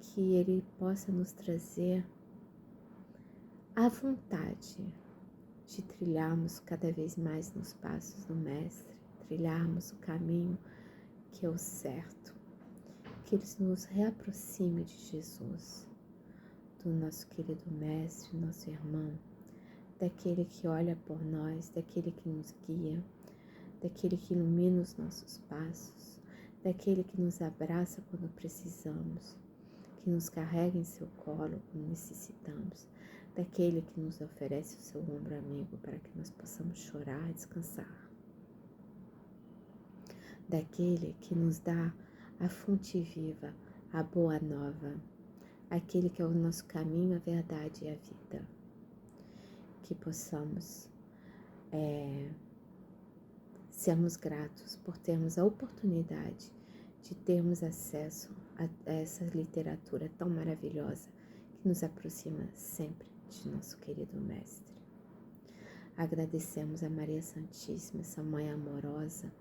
que ele possa nos trazer a vontade de trilharmos cada vez mais nos passos do Mestre, trilharmos o caminho que é o certo, que ele nos reaproxime de Jesus, do nosso querido Mestre, nosso irmão, daquele que olha por nós, daquele que nos guia, daquele que ilumina os nossos passos, daquele que nos abraça quando precisamos, que nos carrega em seu colo quando necessitamos, daquele que nos oferece o seu ombro amigo para que nós possamos chorar e descansar, daquele que nos dá a fonte viva, a boa nova, aquele que é o nosso caminho, a verdade e a vida. Que possamos sermos gratos por termos a oportunidade de termos acesso a essa literatura tão maravilhosa que nos aproxima sempre de nosso querido Mestre. Agradecemos a Maria Santíssima, essa mãe amorosa,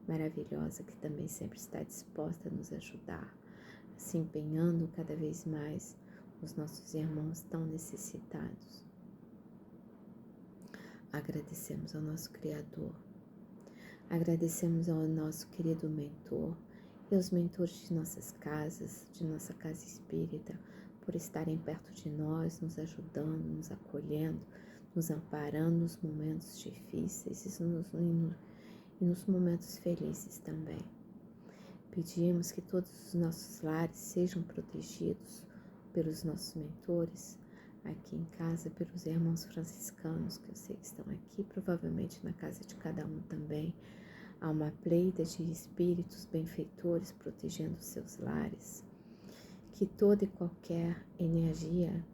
maravilhosa, que também sempre está disposta a nos ajudar, se empenhando cada vez mais os nossos irmãos tão necessitados. Agradecemos ao nosso Criador, agradecemos ao nosso querido mentor e aos mentores de nossas casas, de nossa casa espírita, por estarem perto de nós, nos ajudando, nos acolhendo, nos amparando nos momentos difíceis e nos momentos felizes também. Pedimos que todos os nossos lares sejam protegidos pelos nossos mentores, aqui em casa, pelos irmãos franciscanos, que eu sei que estão aqui, provavelmente na casa de cada um também. Há uma pleida de espíritos benfeitores protegendo os seus lares. Que toda e qualquer energia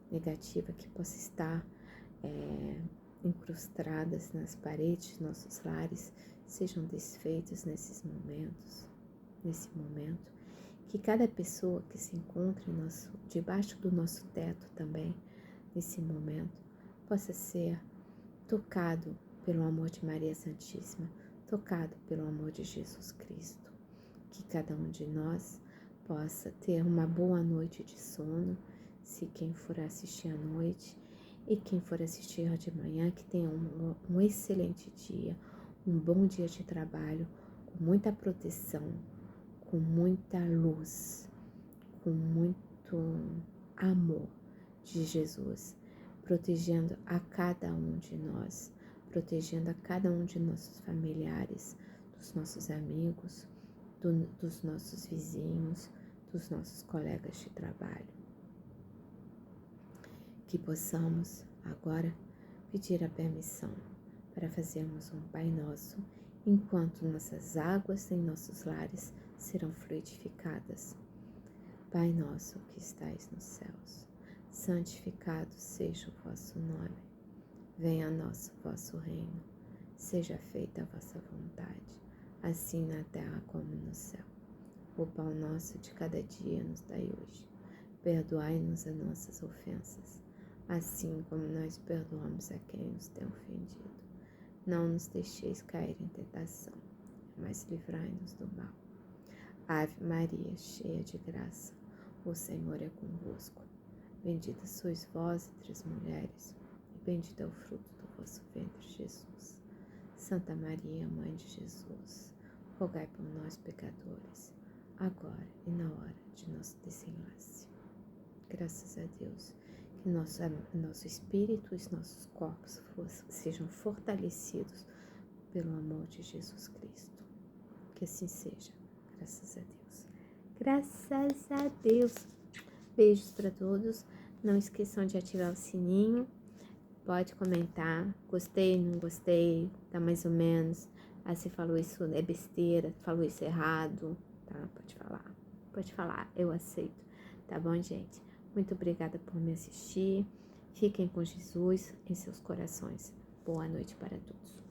negativa que possa estar incrustadas nas paredes de nossos lares sejam desfeitas nesse momento. Que cada pessoa que se encontre debaixo do nosso teto também, nesse momento, possa ser tocado pelo amor de Maria Santíssima, tocado pelo amor de Jesus Cristo. Que cada um de nós possa ter uma boa noite de sono, se quem for assistir à noite, e quem for assistir de manhã, que tenha um excelente dia, um bom dia de trabalho, com muita proteção, com muita luz, com muito amor de Jesus, protegendo a cada um de nós, protegendo a cada um de nossos familiares, dos nossos amigos, dos nossos vizinhos, dos nossos colegas de trabalho. Que possamos agora pedir a permissão para fazermos um Pai Nosso, enquanto nossas águas em nossos lares serão fluidificadas. Pai nosso que estais nos céus, santificado seja o vosso nome. Venha a nós o vosso reino. Seja feita a vossa vontade, assim na terra como no céu. O pão nosso de cada dia nos dai hoje. Perdoai-nos as nossas ofensas, assim como nós perdoamos a quem nos tem ofendido. não nos deixeis cair em tentação, mas livrai-nos do mal. Ave Maria, cheia de graça, o Senhor é convosco. Bendita sois vós entre as mulheres, e bendito é o fruto do vosso ventre, Jesus. Santa Maria, Mãe de Jesus, rogai por nós, pecadores, agora e na hora de nosso desenlace. Graças a Deus, que nosso espírito e os nossos corpos sejam fortalecidos pelo amor de Jesus Cristo. Que assim seja. Graças a Deus. Graças a Deus. Beijos para todos. Não esqueçam de ativar o sininho. Pode comentar. Gostei, não gostei. Tá mais ou menos. Ah, você falou isso é besteira. Falou isso errado. Tá? Pode falar. Pode falar. Eu aceito. Tá bom, gente? Muito obrigada por me assistir. Fiquem com Jesus em seus corações. Boa noite para todos.